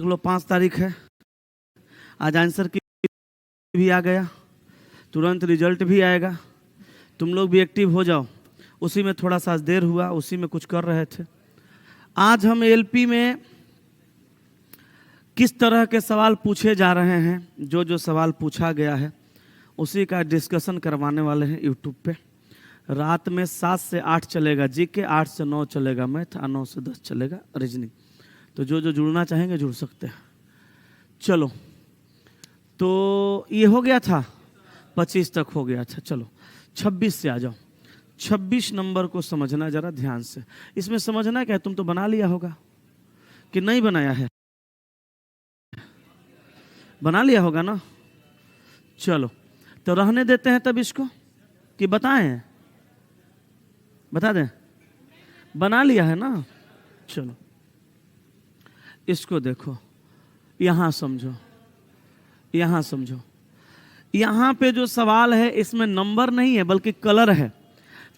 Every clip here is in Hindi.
लो 5 तारीख है, आज आंसर की भी आ गया, तुरंत रिजल्ट भी आएगा। तुम लोग भी एक्टिव हो जाओ। उसी में थोड़ा सा देर हुआ, उसी में कुछ कर रहे थे। आज हम एलपी में किस तरह के सवाल पूछे जा रहे हैं, जो जो सवाल पूछा गया है उसी का डिस्कशन करवाने वाले हैं यूट्यूब पे। रात में 7 से 8 चलेगा जीके, 8 से 9 चलेगा मैथ, 9 से 10 चलेगा रीजनिंग। तो जो जो जुड़ना चाहेंगे जुड़ सकते हैं। चलो, तो ये हो गया था, 25 तक हो गया था। चलो 26 से आ जाओ। 26 नंबर को समझना जरा ध्यान से। इसमें समझना क्या है, तुम तो बना लिया होगा कि नहीं बनाया है? बना लिया होगा ना। चलो तो रहने देते हैं तब इसको, कि बताएं? बता दें, बना लिया है ना। चलो इसको देखो, यहां समझो, यहां समझो। यहां पे जो सवाल है इसमें नंबर नहीं है बल्कि कलर है।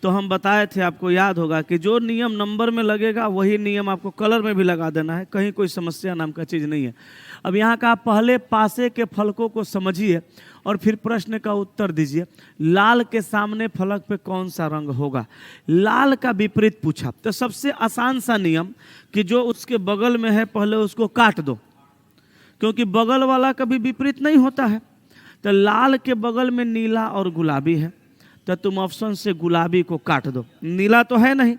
तो हम बताए थे, आपको याद होगा कि जो नियम नंबर में लगेगा वही नियम आपको कलर में भी लगा देना है। कहीं कोई समस्या नाम का चीज़ नहीं है। अब यहाँ का पहले पासे के फलकों को समझिए और फिर प्रश्न का उत्तर दीजिए। लाल के सामने फलक पे कौन सा रंग होगा? लाल का विपरीत पूछा, तो सबसे आसान सा नियम कि जो उसके बगल में है पहले उसको काट दो, क्योंकि बगल वाला कभी विपरीत नहीं होता है। तो लाल के बगल में नीला और गुलाबी है, तो तुम ऑप्शन से गुलाबी को काट दो, नीला तो है नहीं।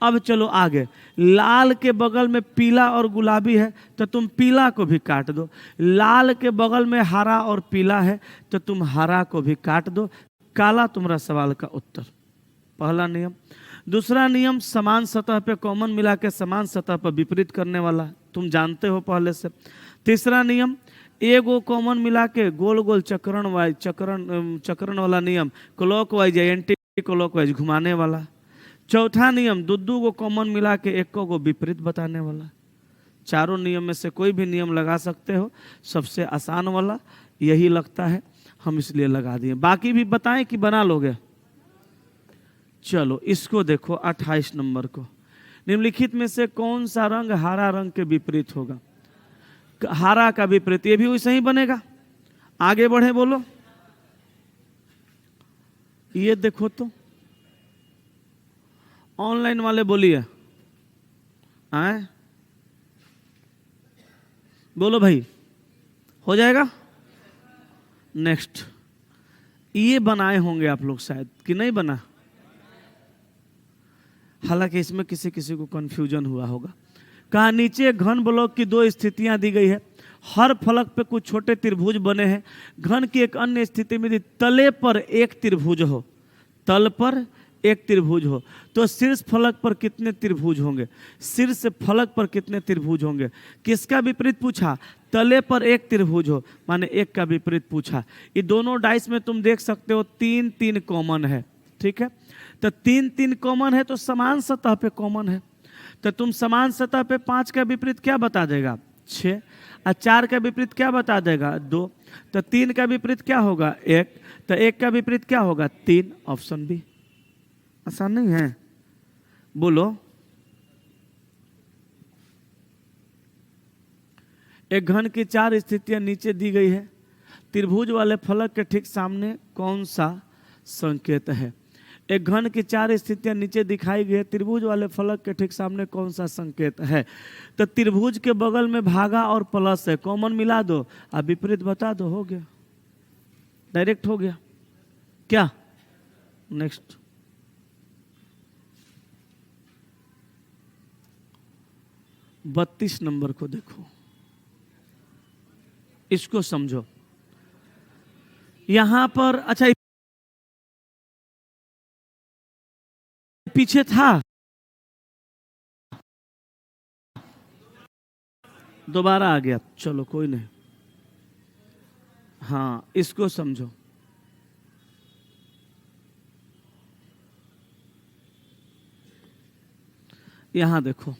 अब चलो आगे, लाल के बगल में पीला और गुलाबी है, तो तुम पीला को भी काट दो। लाल के बगल में हरा और पीला है, तो तुम हरा को भी काट दो। काला तुम्हारा सवाल का उत्तर, पहला नियम। दूसरा नियम, समान सतह पे कॉमन मिला के समान सतह पर विपरीत करने वाला, तुम जानते हो पहले से। तीसरा नियम, एगो कॉमन मिला के गोल गोल चक्रण वाइज चक्रण वाला नियम, क्लॉक वाइज या एंटी क्लॉक वाइज घुमाने वाला। चौथा नियम, दो को कॉमन मिला के एक को विपरीत बताने वाला। चारों नियम में से कोई भी नियम लगा सकते हो, सबसे आसान वाला यही लगता है, हम इसलिए लगा दिए। बाकी भी बताएं कि बना लोगे? चलो इसको देखो, 28 नंबर को, निम्नलिखित में से कौन सा रंग हरा रंग के विपरीत होगा? हरा का विपरीत, ये भी वैसे ही बनेगा। आगे बढ़े, बोलो। ये देखो तो, ऑनलाइन वाले बोलिए, आए बोलो भाई, हो जाएगा? नेक्स्ट, ये बनाए होंगे आप लोग शायद, कि नहीं बना? हालांकि इसमें किसी किसी को कंफ्यूजन हुआ होगा। कहा नीचे घन ब्लॉक की 2 स्थितियां दी गई है, हर फलक पे कुछ छोटे त्रिभुज बने हैं। घन की एक अन्य स्थिति में तले पर एक त्रिभुज हो, तल पर एक त्रिभुज हो, तो शीर्ष फलक पर कितने त्रिभुज होंगे? शीर्ष फलक पर कितने त्रिभुज होंगे? किसका विपरीत पूछा? तले पर एक त्रिभुज हो, माने एक का विपरीत पूछा। ये दोनों डाइस में तुम देख सकते हो 3 3 कॉमन है, ठीक है। तो 3 3 कॉमन है, तो समान सतह पे कॉमन है। तो तुम समान सतह पे 5 का विपरीत क्या बता देगा? 6। और 4 का विपरीत क्या बता देगा? 2। तो 3 का विपरीत क्या होगा? 1। तो 1 का विपरीत क्या होगा? 3। Option B. आसान नहीं है? बोलो। एक घन की 4 स्थितियां नीचे दी गई है, त्रिभुज वाले फलक के ठीक सामने कौन सा संकेत है? एक घन की 4 स्थितियां नीचे दिखाई गई है, त्रिभुज वाले फलक के ठीक सामने कौन सा संकेत है? तो त्रिभुज के बगल में भागा और प्लस है, कॉमन मिला दो और विपरीत बता दो, हो गया, डायरेक्ट हो गया। क्या? नेक्स्ट, बत्तीस नंबर को देखो, इसको समझो। यहां पर अच्छा पीछे था, दोबारा आ गया, चलो कोई नहीं। हाँ इसको समझो, यहां देखो,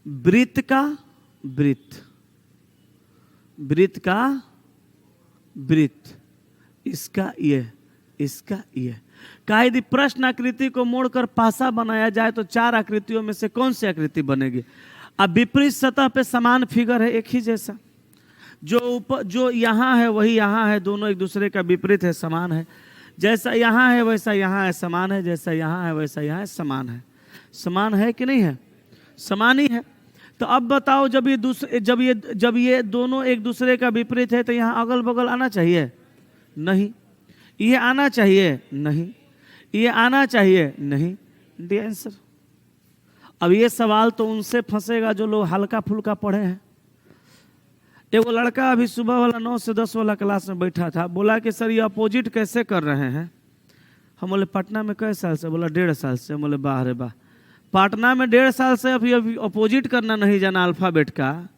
वृत्त का वृत्त, वृत्त का वृत्त, इसका ये, इसका ये। का यदि प्रश्न आकृति को मोड़कर पासा बनाया जाए तो 4 आकृतियों में से कौन सी आकृति बनेगी? अब विपरीत सतह पे समान फिगर है, एक ही जैसा, जो ऊपर जो यहाँ है वही यहाँ है, दोनों एक दूसरे का विपरीत है, समान है। जैसा यहाँ है वैसा यहाँ है, समान है। जैसा यहाँ है वैसा यहाँ है, समान है। समान है कि नहीं है? समान ही है। तो अब बताओ, जब ये दोनों एक दूसरे का विपरीत है तो यहाँ अगल बगल आना चाहिए? नहीं। ये आना चाहिए? नहीं। ये आना चाहिए? नहीं। D answer. अब ये सवाल तो उनसे फंसेगा जो लोग हल्का फुल्का पढ़े हैं। एगो लड़का अभी सुबह वाला 9 से 10 वाला क्लास में बैठा था, बोला कि सर ये अपोजिट कैसे कर रहे हैं? हम बोले पटना में कई साल से? बोला 1.5 साल से। बोले वाह रे वाह, पटना में 1.5 साल से अभी अपोजिट करना नहीं जाना अल्फाबेट का,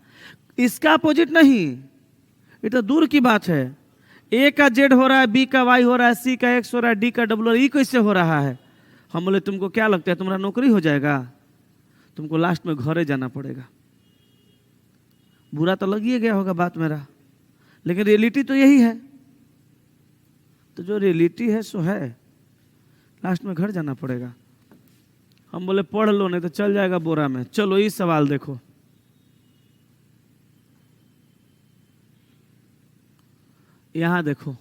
इसका अपोजिट नहीं, ये तो दूर की बात है। ए का जेड हो रहा है, बी का वाई हो रहा है, सी का एक्स हो रहा है, डी का डब्ल्यू, ई कैसे हो रहा है? हम बोले तुमको क्या लगता है तुम्हारा नौकरी हो जाएगा? तुमको लास्ट में घरे जाना पड़ेगा। बुरा तो लग ही गया होगा बात मेरा, लेकिन रियलिटी तो यही है। तो जो रियलिटी है सो है, लास्ट में घर जाना पड़ेगा। हम बोले पढ़ लो नहीं तो चल जाएगा बोरा में। चलो ये सवाल देखो, यहां देखो,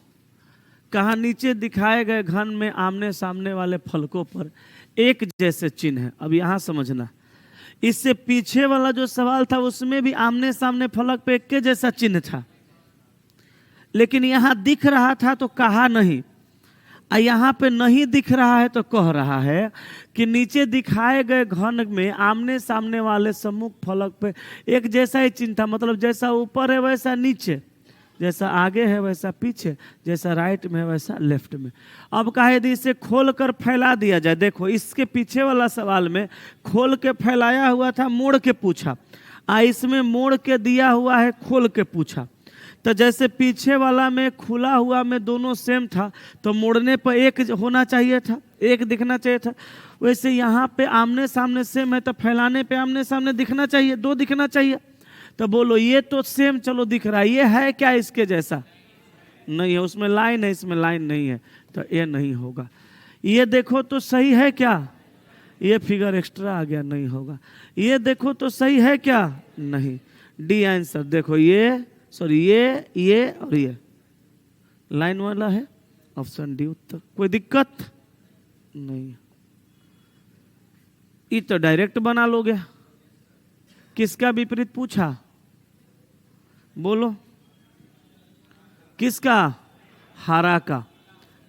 कहा नीचे दिखाए गए घन में आमने सामने वाले फलकों पर एक जैसे चिन्ह है। अब यहां समझना, इससे पीछे वाला जो सवाल था उसमें भी आमने सामने फलक पे एक के जैसा चिन्ह था, लेकिन यहां दिख रहा था तो कहा नहीं, और यहां पे नहीं दिख रहा है तो कह रहा है कि नीचे दिखाए गए घन में आमने सामने वाले सम्मुख फलक पे एक जैसा ही चिन्ह था। मतलब जैसा ऊपर है वैसा नीचे, जैसा आगे है वैसा पीछे, जैसा राइट में है वैसा लेफ्ट में। अब कहा यदि इसे खोल कर फैला दिया जाए, देखो इसके पीछे वाला सवाल में खोल के फैलाया हुआ था, मोड़ के पूछा, इसमें मोड़ के दिया हुआ है, खोल के पूछा। तो जैसे पीछे वाला में खुला हुआ में दोनों सेम था, तो मोड़ने पर एक होना चाहिए था, एक दिखना चाहिए था। वैसे यहाँ पे आमने सामने सेम है तो फैलाने पे आमने सामने दिखना चाहिए, 2 दिखना चाहिए। तो बोलो ये तो सेम चलो दिख रहा है, ये है क्या इसके जैसा? नहीं है, उसमें लाइन है, इसमें लाइन नहीं है, तो ये नहीं होगा। ये देखो तो सही है क्या? ये फिगर एक्स्ट्रा आ गया, नहीं होगा। ये देखो तो सही है क्या? नहीं। D answer. देखो ये सॉरी ये और ये लाइन वाला है, ऑप्शन डी उत्तर। कोई दिक्कत नहीं, ये तो डायरेक्ट बना लोगे। किसका विपरीत पूछा? बोलो किसका? हरा का।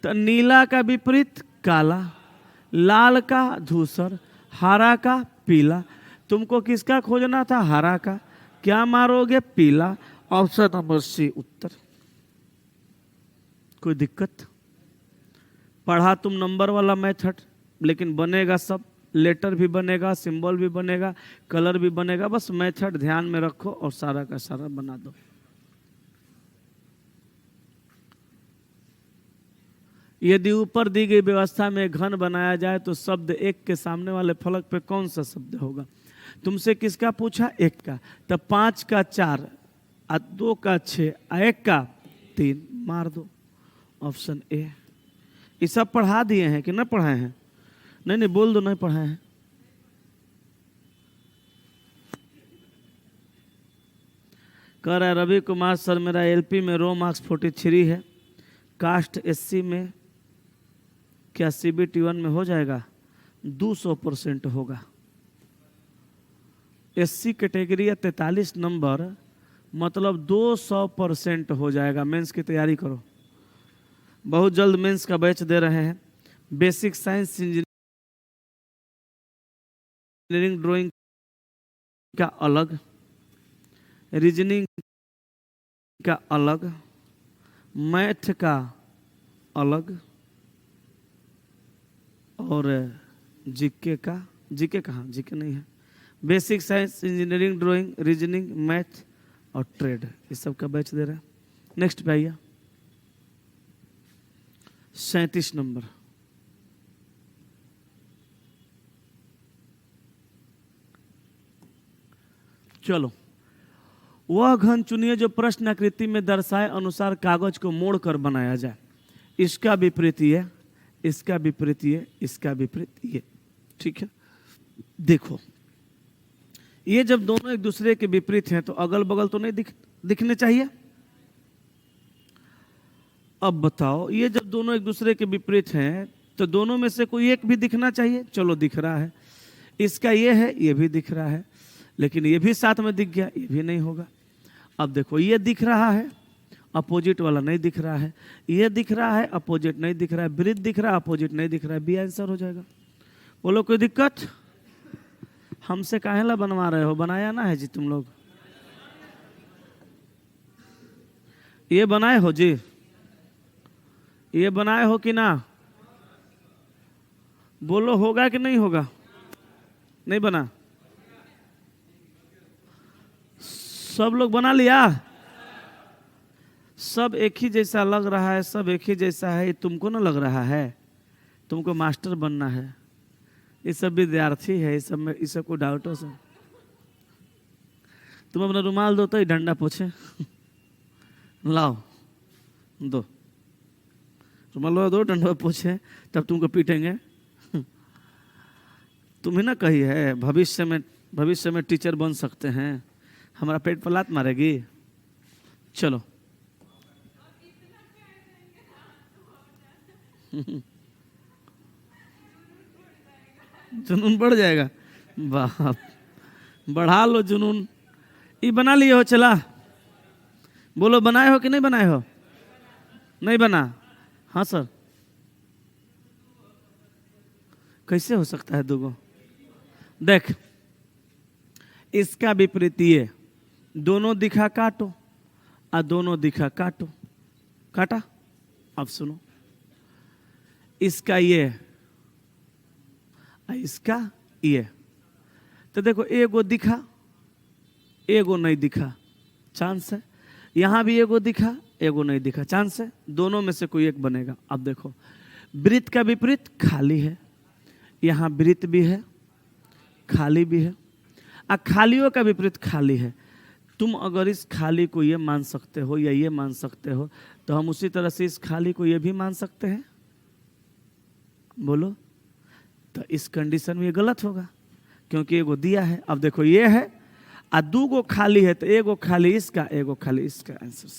तो नीला का विपरीत काला, लाल का धूसर, हरा का पीला। तुमको किसका खोजना था? हरा का। क्या मारोगे? पीला। ऑप्शन नंबर सी उत्तर। कोई दिक्कत? पढ़ा तुम नंबर वाला मेथड, लेकिन बनेगा सब, लेटर भी बनेगा, सिंबल भी बनेगा, कलर भी बनेगा। बस मेथड ध्यान में रखो और सारा का सारा बना दो। यदि ऊपर दी गई व्यवस्था में घन बनाया जाए तो शब्द एक के सामने वाले फलक पे कौन सा शब्द होगा? तुमसे किसका पूछा? एक का। तो 5 का 4, 2 का 6, 1 का 3, मार दो। Option A. ये सब पढ़ा दिए हैं कि न पढ़ाए हैं? नहीं बोल दो, नहीं पढ़ाए हैं। कह रहा है रवि कुमार सर मेरा एलपी में रो मार्क्स 43 है, कास्ट एससी में क्या सीबीटी 1 में हो जाएगा? 200% होगा। एससी कैटेगरी या 43 नंबर, मतलब 200% हो जाएगा। मेंस की तैयारी करो, बहुत जल्द मेंस का बैच दे रहे हैं। बेसिक साइंस, इंजीनियरिंग ड्राइंग का अलग, रीजनिंग का अलग, मैथ का अलग, और जीके का, जीके कहाँ? जीके नहीं है। Basic science, engineering drawing, reasoning, math और ट्रेड, इस सब का बैच दे रहे हैं। नेक्स्ट पे आइए, 37 नंबर। चलो, वह घन चुनिए जो प्रश्न आकृति में दर्शाए अनुसार कागज को मोड़कर बनाया जाए। इसका विपरीत ये, इसका विपरीत ये, इसका विपरीत ये। ठीक है, देखो ये जब दोनों एक दूसरे के विपरीत हैं तो अगल बगल तो नहीं दिखने चाहिए। अब बताओ, ये जब दोनों एक दूसरे के विपरीत हैं तो दोनों में से कोई एक भी दिखना चाहिए। चलो दिख रहा है, इसका ये है, ये भी दिख रहा है, लेकिन ये भी साथ में दिख गया, ये भी नहीं होगा। अब देखो, ये दिख रहा है, अपोजिट वाला नहीं दिख रहा है, ये दिख रहा है, अपोजिट नहीं दिख रहा है, विपरीत दिख रहा है, अपोजिट नहीं दिख रहा है, बी आंसर हो जाएगा। बोलो कोई दिक्कत? हमसे काहेला बनवा रहे हो? बनाया ना है जी तुम लोग, ये बनाए हो जी, ये बनाए हो कि ना? बोलो होगा कि नहीं होगा? नहीं बना? सब लोग बना लिया? सब एक ही जैसा लग रहा है, सब एक ही जैसा है, तुमको ना लग रहा है? तुमको मास्टर बनना है, ये सब विद्यार्थी है, इस सब को डाउट हो सब। तुम अपना रुमाल दो तो ही डंडा पूछे लाओ, दो रुमाल दो, डंडा पूछे, तब तुमको पीटेंगे। तुम्हें ना कही है भविष्य में टीचर बन सकते हैं, हमारा पेट पर लात मारेगी। चलो जुनून बढ़ जाएगा, बाप बढ़ा लो जुनून। ये बना लिए हो? चला बोलो, बनाए हो कि नहीं बनाए हो? नहीं बना? हाँ सर। कैसे हो सकता है दुगो? देख, इसका विपरीत ये, दोनों दिखा काटो और दोनों दिखा काटो, काटा। अब सुनो, इसका ये और इसका ये, तो देखो एगो दिखा एगो नहीं दिखा, चांस है। यहां भी एगो दिखा एगो नहीं दिखा, चांस है। दोनों में से कोई एक बनेगा। अब देखो, वृत्त का विपरीत खाली है, यहां वृत्त भी है, खाली भी है, और खालियों का विपरीत खाली है। तुम अगर इस खाली को ये मान सकते हो या ये मान सकते हो, तो हम उसी तरह से इस खाली को ये भी मान सकते हैं। बोलो, तो इस कंडीशन में ये गलत होगा, क्योंकि एगो दिया है। अब देखो, ये है और दो गो खाली है, तो एगो खाली इसका, एगो खाली इसका। आंसर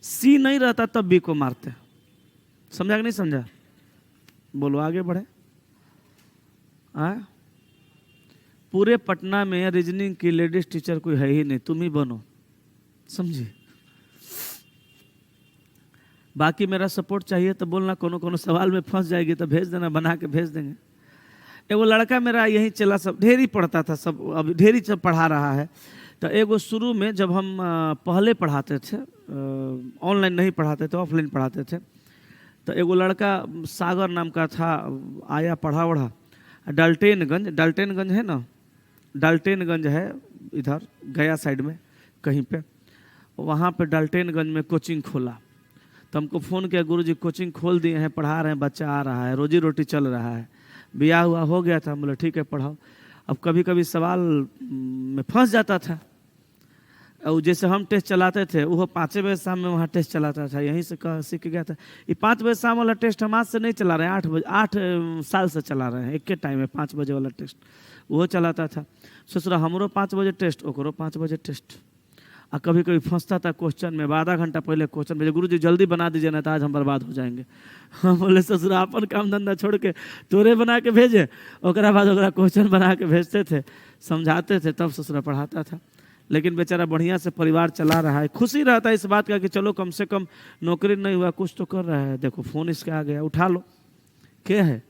सी नहीं रहता तब बी को मारते। समझा कि नहीं समझा? बोलो आगे बढ़े। पूरे पटना में रीजनिंग की लेडीज टीचर कोई है ही नहीं, तुम ही बनो, समझे? बाकी मेरा सपोर्ट चाहिए तो बोलना, कोनो सवाल में फंस जाएगी तो भेज देना, बना के भेज देंगे। एगो लड़का मेरा यही चला, सब ढेर ही पढ़ता था, सब अब ढेर ही सब पढ़ा रहा है। तो एगो शुरू में जब हम पहले पढ़ाते थे, ऑनलाइन नहीं पढ़ाते थे, ऑफलाइन पढ़ाते थे, तो एगो लड़का सागर नाम का था, आया पढ़ा वढ़ा डाल्टेनगंज है ना, डाल्टेनगंज है इधर गया साइड में कहीं पे, वहाँ पे डाल्टेनगंज में कोचिंग खोला। तो हमको फ़ोन किया, गुरुजी कोचिंग खोल दिए हैं, पढ़ा रहे हैं, बच्चा आ रहा है, रोजी रोटी चल रहा है, ब्याह हुआ हो गया था। बोले ठीक है पढ़ाओ। अब कभी कभी सवाल में फंस जाता था, और जैसे हम टेस्ट चलाते थे, वो 5 बजे शाम में वहाँ टेस्ट चलाता था, यहीं से सीख गया था। ये 5 बजे शाम वाला टेस्ट हम आज से नहीं चला रहे हैं, 8 साल से चला रहे हैं, एक के टाइम में 5 बजे वाला टेस्ट वो चलाता था। सोच रहा हमरो 5 बजे टेस्ट, ओकरो 5 बजे टेस्ट। और कभी कभी फंसता था क्वेश्चन में, आधा घंटा पहले क्वेश्चन भेजे, गुरुजी जल्दी बना दीजिए ना तो आज हम बर्बाद हो जाएंगे। हम बोले ससुरा अपन काम धंधा छोड़ के तोरे बना के भेजे, ओकरा बाद ओकरा क्वेश्चन बना के भेजते थे, समझाते थे, तब ससुरा पढ़ाता था। लेकिन बेचारा बढ़िया से परिवार चला रहा है, खुशी रहता है इस बात का कि चलो कम से कम नौकरी नहीं हुआ, कुछ तो कर रहा है। देखो फ़ोन इसके आ गया, उठा लो। क्या है?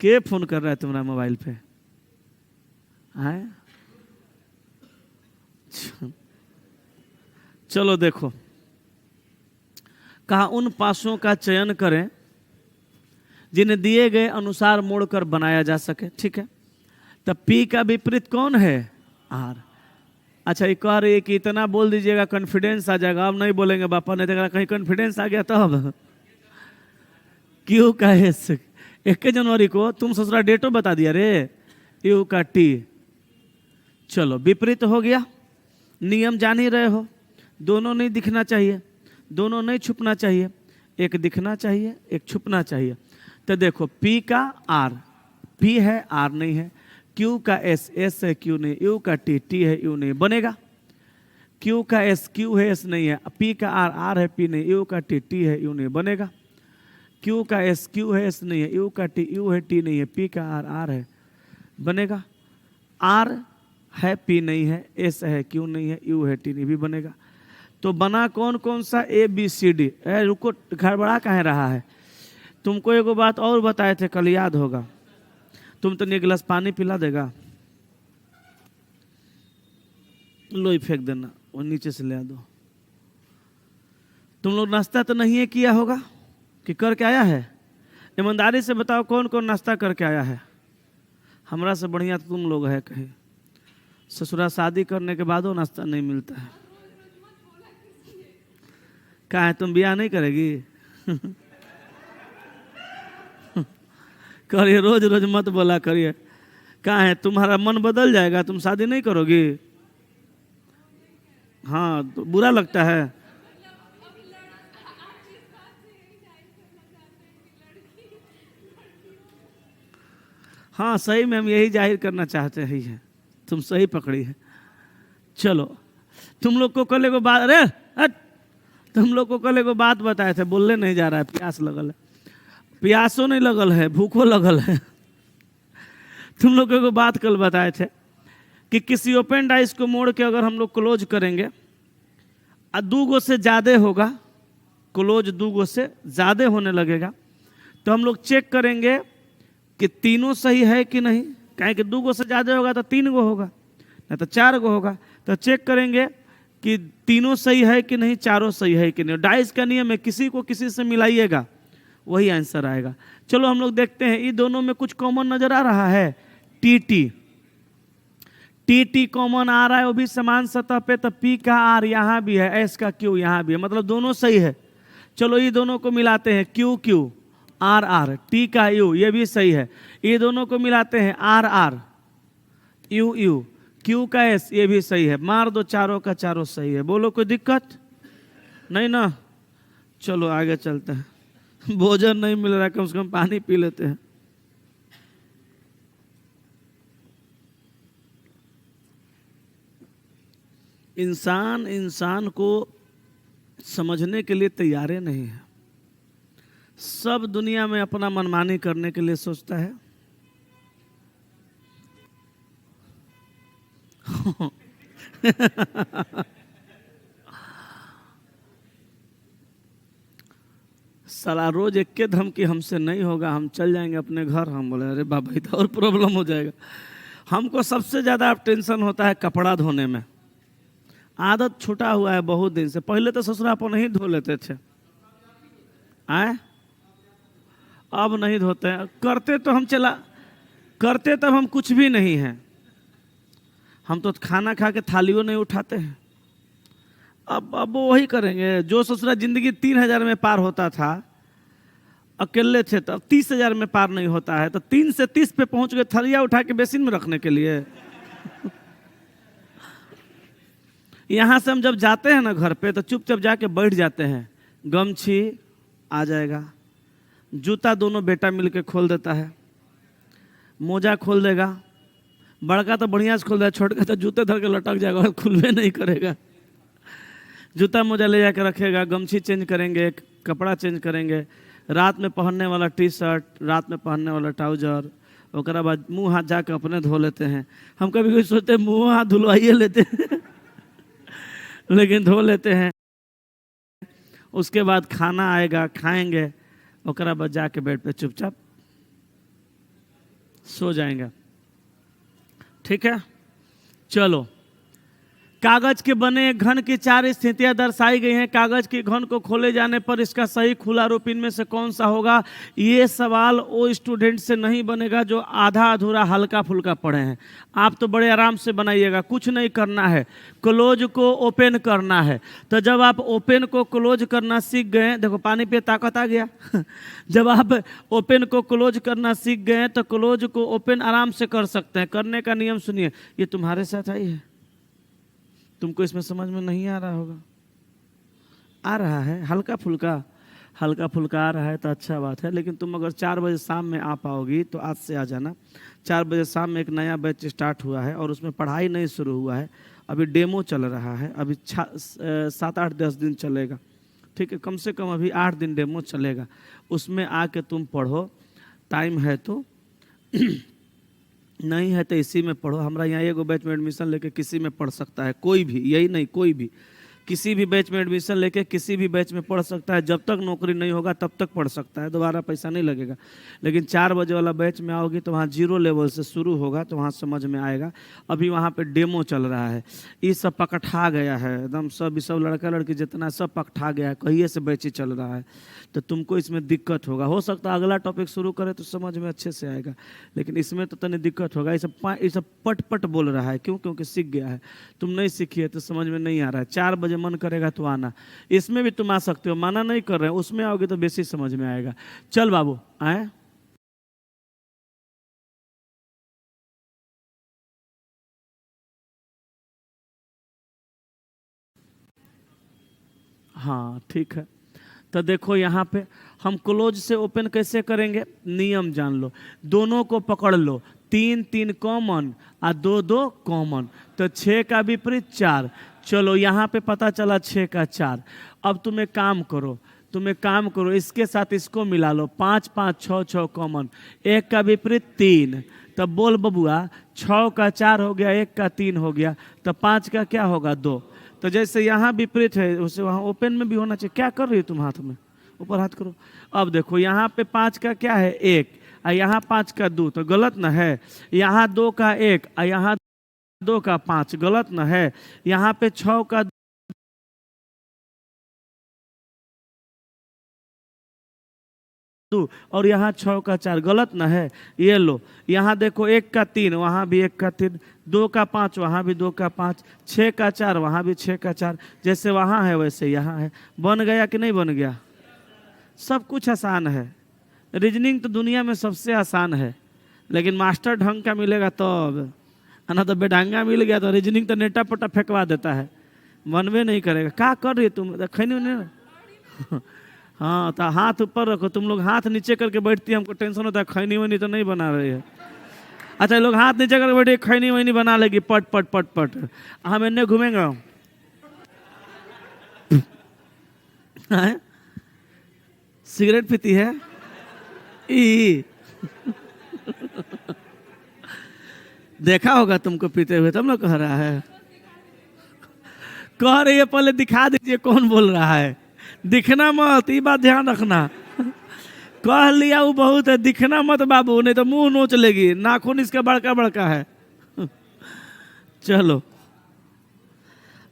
के फ़ोन कर रहा है तुम्हारा मोबाइल पे? है चलो देखो, कहा उन पासों का चयन करें जिन्हें दिए गए अनुसार मोड़कर बनाया जा सके। ठीक है, तब पी का विपरीत कौन है? आर। अच्छा, ये कह रही है कि इतना बोल दीजिएगा कॉन्फिडेंस आ जाएगा। अब नहीं बोलेंगे बापा, नहीं देखा कहीं कॉन्फिडेंस आ गया तब। क्यू का 1 जनवरी को तुम ससुरा डेटो बता दिया रे, यू का टी। चलो विपरीत हो गया, नियम जान ही रहे हो, दोनों नहीं दिखना चाहिए, दोनों नहीं छुपना चाहिए, एक दिखना चाहिए एक छुपना चाहिए। तो देखो पी का आर, पी है आर नहीं है, क्यू का एस, एस है क्यू नहीं, यू का टी, टी है यू नहीं, बनेगा। क्यू का एस, क्यू है एस नहीं है, पी का आर, आर है पी नहीं, यू का टी, टी है यू नहीं, बनेगा। क्यू का एस, क्यू है एस नहीं है, यू का टी, यू है टी नहीं है, पी का आर, आर है, बनेगा। आर है पी नहीं है, एस है क्यू नहीं है, यू है टी नहीं, भी बनेगा। तो बना कौन कौन सा, ए बी सी डी। रुको, गड़बड़ा काहे रहा है। तुमको एगो बात और बताए थे कल, याद होगा। तुम तो एक गिलास पानी पिला देगा, लो ही फेंक देना, वो नीचे से ले आ दो। तुम लोग नाश्ता तो नहीं है किया होगा कि करके आया है? ईमानदारी से बताओ कौन कौन नाश्ता करके आया है? हमरा से बढ़िया तो तुम लोग है कहीं। ससुरा शादी करने के बाद वो नाश्ता नहीं मिलता है। कहा है तुम ब्याह नहीं करेगी? करिए, रोज रोज मत बोला करिए। कहा है तुम्हारा मन बदल जाएगा, तुम शादी नहीं करोगी? हाँ, तो बुरा लगता है। हाँ सही में हम यही जाहिर करना चाहते हैं, तुम सही पकड़ी है। चलो, तुम लोग को कल एगो बात, अरे तुम लोग को कल एगो बात बताए थे, बोलने नहीं जा रहा है, प्यास लगल है। प्यासो नहीं लगल है, भूखो लगल है। तुम लोग को एगो बात कल बताए थे कि किसी ओपन डाइस को मोड़ के अगर हम लोग क्लोज करेंगे और 2 गो से ज़्यादा होगा, क्लोज 2 गो से ज़्यादा होने लगेगा, तो हम लोग चेक करेंगे कि तीनों सही है कि नहीं। कहें कि 2 गो से ज़्यादा होगा तो 3 गो होगा, नहीं तो 4 गो होगा। तो चेक करेंगे कि तीनों सही है कि नहीं, चारों सही है कि नहीं। डाइस का नियम है, किसी को किसी से मिलाइएगा वही आंसर आएगा। चलो हम लोग देखते हैं, ये दोनों में कुछ कॉमन नजर आ रहा है। T T, T T common आ रहा है, वो भी समान सतह पे। तो पी का आर यहाँ भी है, एस का क्यू यहाँ भी है, मतलब दोनों सही है। चलो ये दोनों को मिलाते हैं, Q Q, R R, T का यू, ये भी सही है। ये दोनों को मिलाते हैं, R R, U U, Q का एस, ये भी सही है। मार दो, चारों का चारों सही है। बोलो कोई दिक्कत नहीं ना? चलो आगे चलते हैं। भोजन नहीं मिल रहा, कम से कम पानी पी लेते हैं। इंसान को समझने के लिए तैयार नहीं है। सब दुनिया में अपना मनमानी करने के लिए सोचता है। साला रोज एक के धमकी, हमसे नहीं होगा, हम चल जाएंगे अपने घर। हम बोले अरे बाबा ये तो और प्रॉब्लम हो जाएगा। हमको सबसे ज़्यादा टेंशन होता है कपड़ा धोने में। आदत छूटा हुआ है बहुत दिन से। पहले तो ससुर अपन ही धो लेते थे, आए अब नहीं धोते हैं। करते तब हम कुछ भी नहीं हैं। हम तो खाना खा के थालियों नहीं उठाते हैं। अब वो वही करेंगे जो ससुरा जिंदगी 3000 में पार होता था, अकेले थे, तो अब 30,000 में पार नहीं होता है। तो 3 से 30 पे पहुंच गए थलिया उठा के बेसिन में रखने के लिए। यहाँ से हम जब जाते हैं ना घर पे, तो चुपचाप जाके बैठ जाते हैं। गमछी आ जाएगा, जूता दोनों बेटा मिलके खोल देता है, मोजा खोल देगा। बड़का तो बढ़िया से खोल देगा, छोटका तो जूते धर के लटक जाएगा और खुलवे नहीं करेगा। जूता मोजा ले जाकर रखेगा, गमछी चेंज करेंगे, कपड़ा चेंज करेंगे, रात में पहनने वाला टी शर्ट, रात में पहनने वाला ट्राउजर, उसके बाद मुंह हाथ जाकर अपने धो लेते हैं। हम कभी कभी सोचते हैं मुंह हाथ धुलवाइए लेते हैं लेकिन धो लेते हैं। उसके बाद खाना आएगा, खाएंगे, उसके बाद जाके बेड पे चुपचाप सो जाएंगे। ठीक है, चलो। कागज के बने घन की 4 स्थितियां दर्शाई गई हैं। कागज के घन को खोले जाने पर इसका सही खुला रूप इनमें से कौन सा होगा? ये सवाल वो स्टूडेंट से नहीं बनेगा जो आधा अधूरा हल्का फुल्का पढ़े हैं। आप तो बड़े आराम से बनाइएगा, कुछ नहीं करना है, क्लोज को ओपन करना है। तो जब आप ओपन को क्लोज करना सीख गए, देखो पानी पे ताकत आ गया जब आप ओपन को क्लोज करना सीख गए तो क्लोज को ओपन आराम से कर सकते हैं। करने का नियम सुनिए, ये तुम्हारे साथ आई है, तुमको इसमें समझ में नहीं आ रहा होगा, आ रहा है हल्का फुल्का। हल्का फुल्का आ रहा है तो अच्छा बात है, लेकिन तुम अगर 4 बजे शाम में आ पाओगी तो आज से आ जाना। 4 बजे शाम में एक नया बैच स्टार्ट हुआ है और उसमें पढ़ाई नहीं शुरू हुआ है, अभी डेमो चल रहा है, अभी 7 8 10 दिन चलेगा, ठीक है, कम से कम अभी 8 दिन डेमो चलेगा, उसमें आके तुम पढ़ो, टाइम है तो नहीं है तो इसी में पढ़ो। हमारा यहाँ एगो बैच में एडमिशन लेके किसी में पढ़ सकता है, कोई भी, यही नहीं कोई भी किसी भी बैच में एडमिशन लेके किसी भी बैच में पढ़ सकता है, जब तक नौकरी नहीं होगा तब तक पढ़ सकता है, दोबारा पैसा नहीं लगेगा। लेकिन 4 बजे वाला बैच में आओगी तो वहाँ 0 लेवल से शुरू होगा, तो वहाँ समझ में आएगा। अभी वहाँ पे डेमो चल रहा है, ये सब पकठा गया है एकदम, सब लड़का लड़की जितना सब पकठा गया है, कहिए से बैच ही चल रहा है, तो तुमको इसमें दिक्कत होगा। हो सकता है अगला टॉपिक शुरू करे तो समझ में अच्छे से आएगा, लेकिन इसमें तो तनी दिक्कत होगा। ये सब पट पट बोल रहा है, क्यों? क्योंकि सीख गया है, तुम नहीं सीखी है तो समझ में नहीं आ रहा है। 4 बजे मन करेगा तो आना, इसमें भी तुम आ सकते हो, माना नहीं कर रहे हो, उसमें आओगे तो बेसी समझ में आएगा। चल बाबू आए, हाँ ठीक है। तो देखो यहाँ पे हम क्लोज से ओपन कैसे करेंगे, नियम जान लो, दोनों को पकड़ लो, 3 3 कॉमन और 2 2 कॉमन, तो 6 का विपरीत 4। चलो यहाँ पे पता चला 6 का 4। अब तुम एक काम करो, इसके साथ इसको मिला लो, 5 5 6 6 कॉमन, 1 का विपरीत 3, तब बोल बबुआ 6 का 4 हो गया, 1 का 3 हो गया, तो 5 का क्या होगा 2। तो जैसे यहाँ विपरीत है उसे वहाँ ओपन में भी होना चाहिए। क्या कर रही हो तुम, हाथ में ऊपर हाथ करो। अब देखो यहाँ पे 5 का क्या है 1 और यहाँ 5 का 2, तो गलत ना है। यहाँ 2 का 1 और यहाँ 2 का 5, गलत ना है। यहाँ पे 6 का 2 और यहाँ 6 का 4, गलत ना है। ये लो, यहाँ देखो 1 का 3, वहाँ भी 1 का 3, 2 का 5, वहाँ भी 2 का 5, 6 का 4, वहाँ भी 6 का 4, जैसे वहाँ है वैसे यहाँ है। बन गया कि नहीं बन गया? सब कुछ आसान है, रीजनिंग तो दुनिया में सबसे आसान है, लेकिन मास्टर ढंग का मिलेगा तब, ना तो बेढंगा मिल गया तो रीजनिंग तो नेटा पटा फेंकवा देता है, बनवे नहीं करेगा। क्या कर रही तुम, खैनी नहीं हाँ तो हाथ ऊपर रखो, तुम लोग हाथ नीचे करके बैठती है, हमको टेंशन होता है खैनी वैनी तो नहीं बना रही है। अच्छा लोग हाथ नीचे करके बैठे, खैनी वैनी बना लेगी, पट पट पट पट, हम इन्हें घूमेंगे। सिगरेट पीती है ई देखा होगा तुमको पीते हुए, तब ना कह रहा है, कह रही है पहले दिखा दीजिए कौन बोल रहा है, दिखना मत, ये बात ध्यान रखना। कह लिया वो बहुत है, दिखना मत बाबू, नहीं तो मुंह नोच लेगी, नाखून इसका बड़का बड़का है। चलो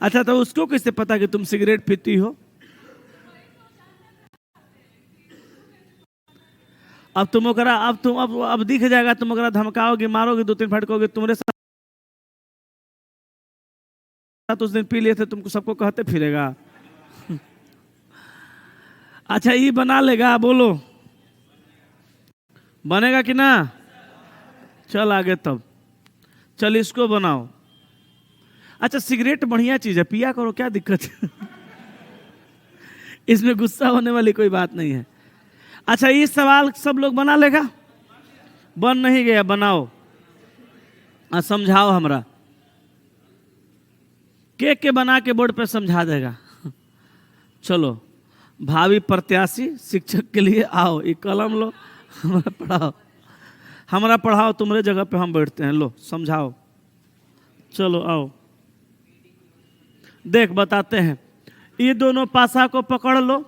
अच्छा, तो उसको कैसे पता कि तुम सिगरेट पीती हो? अब तुम ओकरा, अब दिख जाएगा, तुम ओकरा धमकाओगे, मारोगे, 2 3 फटकोगे, तुम्हारे साथ उस दिन पी लिए थे, तुमको सबको कहते फिरेगा। अच्छा ये बना लेगा, बोलो बनेगा कि ना? चल आगे, तब चल इसको बनाओ। अच्छा सिगरेट बढ़िया चीज है, पिया करो, क्या दिक्कत है? इसमें गुस्सा होने वाली कोई बात नहीं है। अच्छा ये सवाल सब लोग बना लेगा? बन नहीं गया, बनाओ, समझाओ हमरा, के बना के बोर्ड पे समझा देगा। चलो भावी प्रत्याशी शिक्षक के लिए आओ, ये कलम लो, हमारा पढ़ाओ, तुम्हारे जगह पे हम बैठते हैं, लो समझाओ। चलो आओ, देख बताते हैं। ये दोनों पासा को पकड़ लो,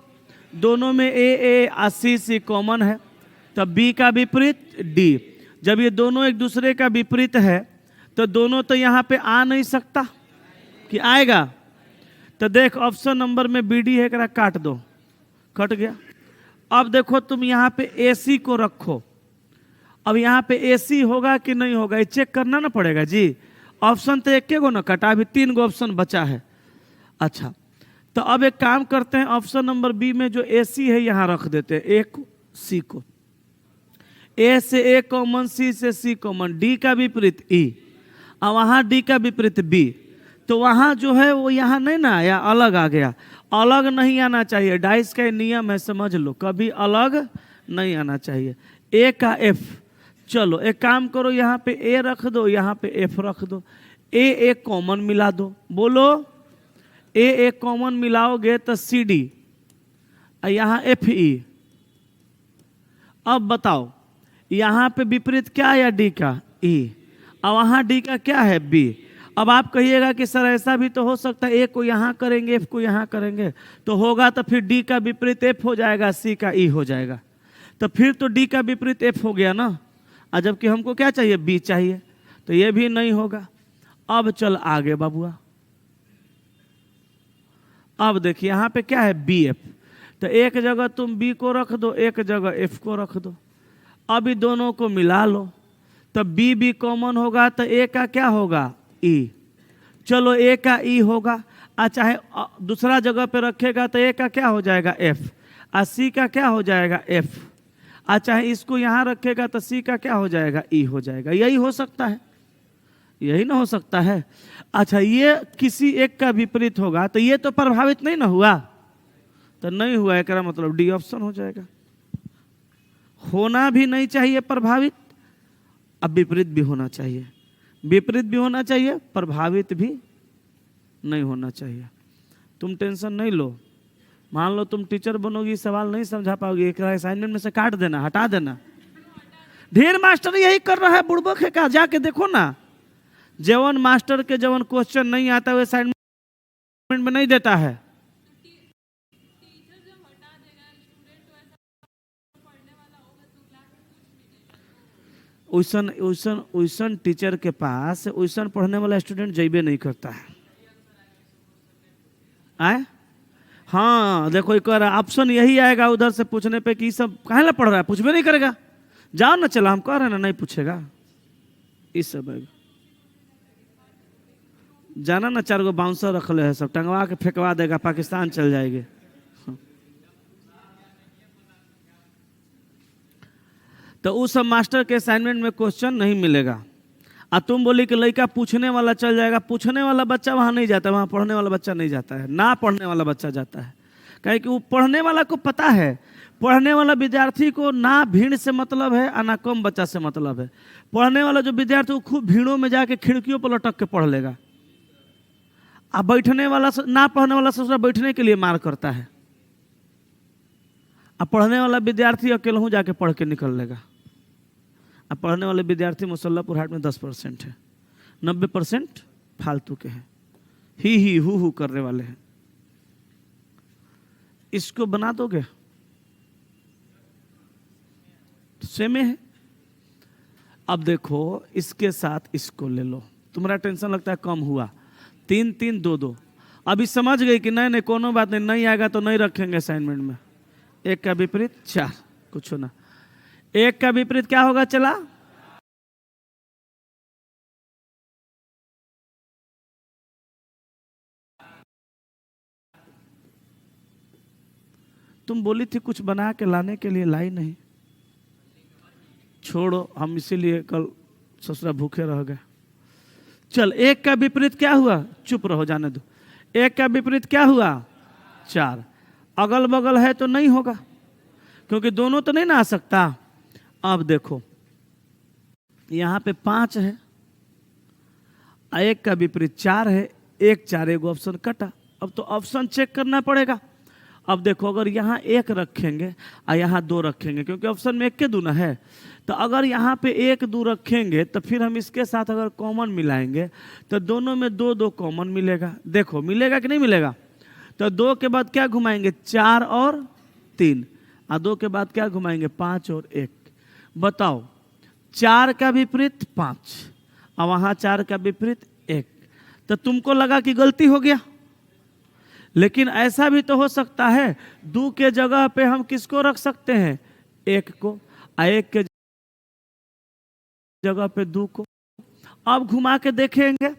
दोनों में ए और सी कॉमन है, तब बी का विपरीत डी। जब ये दोनों एक दूसरे का विपरीत है तो दोनों तो यहाँ पे आ नहीं सकता, कि आएगा? तो देख ऑप्शन नंबर में बी डी है, करा काट दो, कट गया। अब देखो तुम यहाँ पे ए सी को रखो, अब यहाँ पे ए सी होगा कि नहीं होगा, ये चेक करना ना पड़ेगा जी। ऑप्शन तो एक गो ना कटा, अभी 3 गो ऑप्शन बचा है। अच्छा तो अब एक काम करते हैं, ऑप्शन नंबर बी में जो ए सी है यहाँ रख देते हैं, ए को सी को, ए से ए कॉमन, सी से सी कॉमन, डी का विपरीत ई, और वहाँ डी का विपरीत बी, तो वहां जो है वो यहाँ नहीं ना आया, अलग आ गया। अलग नहीं आना चाहिए, डाइस का नियम है, समझ लो, कभी अलग नहीं आना चाहिए। ए का एफ, चलो एक काम करो, यहाँ पे ए रख दो, यहाँ पे एफ रख दो, ए कॉमन मिला दो। बोलो, ए कॉमन मिलाओगे तो सी डी, यहाँ एफ ई। अब बताओ यहाँ पे विपरीत क्या है, या डी का ई, और वहाँ डी का क्या है, बी। अब आप कहिएगा कि सर ऐसा भी तो हो सकता है, ए को यहाँ करेंगे, एफ को यहाँ करेंगे, तो होगा तो फिर डी का विपरीत एफ हो जाएगा, सी का ई हो जाएगा, तो फिर तो डी का विपरीत एफ हो गया ना, और जबकि हमको क्या चाहिए, बी चाहिए, तो ये भी नहीं होगा। अब चल आगे बाबुआ, अब देखिए यहाँ पे क्या है, बी एफ, तो एक जगह तुम बी को रख दो, एक जगह एफ को रख दो, अभी दोनों को मिला लो, तो बी कॉमन होगा, तो ए का क्या होगा, ई। चलो ए का ई होगा, चाहे दूसरा जगह पे रखेगा तो ए का क्या हो जाएगा, एफ, और सी का क्या हो जाएगा, एफ, चाहे इसको यहाँ रखेगा तो सी का क्या हो जाएगा, ई हो जाएगा। यही हो सकता है, यही ना हो सकता है। अच्छा, ये किसी एक का विपरीत होगा तो ये तो प्रभावित नहीं ना हुआ, तो नहीं हुआ, एक मतलब डी ऑप्शन हो जाएगा। होना भी नहीं चाहिए प्रभावित, अब विपरीत भी होना चाहिए, विपरीत भी होना चाहिए, प्रभावित भी नहीं होना चाहिए। तुम टेंशन नहीं लो, मान लो तुम टीचर बनोगी, सवाल नहीं समझा पाओगी, एक असाइनमेंट में से काट देना, हटा देना। ढेर मास्टर यही कर रहा है, बुड़बक है का, जाके देखो ना, जवन मास्टर के जवन क्वेश्चन नहीं आता वो असाइनमेंट में नहीं देता है। ओइसन टीचर के पास ओइसन पढ़ने वाला स्टूडेंट जइबे नहीं करता है। आए हाँ देखो, एक ऑप्शन यही आएगा उधर से पूछने पे कि सब काहे ला पढ़ रहा है, पूछबे नहीं करेगा, जाओ ना, चला हम कह रहे हैं ना, नहीं पूछेगा। इस सब जाना ना, 4 गो बाउंसर रख ले है, सब टंगवा के फेंकवा देगा, पाकिस्तान चल जाएंगे। तो उस सब मास्टर के असाइनमेंट में क्वेश्चन नहीं मिलेगा। अब तुम बोली कि लड़का पूछने वाला चल जाएगा, पूछने वाला बच्चा वहां नहीं जाता, वहां पढ़ने वाला बच्चा नहीं जाता है, ना पढ़ने वाला बच्चा जाता है। कहे कि वो पढ़ने वाला को पता है, पढ़ने वाला विद्यार्थी को ना भीड़ से मतलब है और ना कम बच्चा से मतलब है। पढ़ने वाला जो विद्यार्थी वो खूब भीड़ों में जाके खिड़कियों पर लटक के पढ़ लेगा, अब बैठने वाला ना पढ़ने वाला सोचना बैठने के लिए मार करता है, अब पढ़ने वाला विद्यार्थी अकेले जाके पढ़ के निकल लेगा। अब पढ़ने वाले विद्यार्थी मुसल्लापुर हाट में 10% है, 90% फालतू के हैं, ही हु करने वाले हैं। इसको बना दोगे सेम है। अब देखो इसके साथ इसको ले लो, तुम्हारा टेंशन लगता है कम हुआ, 3 3 2 2। अभी समझ गई कि नहीं कोनो बात नहीं, नहीं आएगा तो नहीं रखेंगे असाइनमेंट में। एक का विपरीत 4, कुछ ना, एक का विपरीत क्या होगा, चला तुम बोली थी कुछ बना के लाने के लिए, लाई नहीं, छोड़ो, हम इसीलिए कल ससुरा भूखे रह गए। चल, एक का विपरीत क्या हुआ, चुप रहो, जाने दो। एक का विपरीत क्या हुआ, 4, अगल बगल है तो नहीं होगा, क्योंकि दोनों तो नहीं ना आ सकता। अब देखो यहाँ पे 5 है, एक का विपरीत 4 है, 1 4, एगो ऑप्शन कटा। अब तो ऑप्शन चेक करना पड़ेगा। अब देखो अगर यहाँ 1 रखेंगे और यहाँ 2 रखेंगे, क्योंकि ऑप्शन में 1 के 2 ना है, तो अगर यहाँ पे 1 2 रखेंगे तो फिर हम इसके साथ अगर कॉमन मिलाएंगे तो दोनों में 2 2 कॉमन मिलेगा। देखो मिलेगा कि नहीं मिलेगा, तो 2 के बाद क्या घुमाएंगे, 4 और 3, और 2 के बाद क्या घुमाएंगे, 5 और 1। बताओ 4 का विपरीत 5 और वहाँ 4 का विपरीत 1, तो तुमको लगा कि गलती हो गया, लेकिन ऐसा भी तो हो सकता है 2 के जगह पे हम किसको रख सकते हैं, 1 को, और 1 के जगह पे 2 को। अब घुमा के देखेंगे,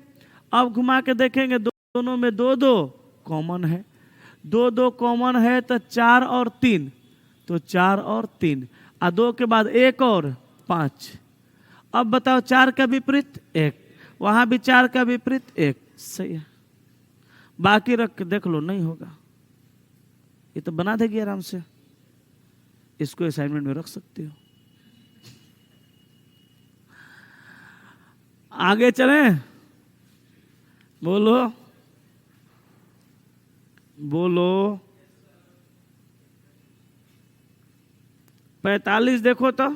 अब घुमा के देखेंगे दोनों में 2 2 कॉमन है, 2 2 कॉमन है तो 4 और 3, तो 4 और 3, और 2 के बाद 1 और 5। अब बताओ 4 का विपरीत 1, वहां भी 4 का विपरीत 1, सही है। बाकी रख के देख लो, नहीं होगा। ये तो बना देगी आराम से, इसको असाइनमेंट में रख सकते हो। आगे चलें, बोलो बोलो। 45 देखो तो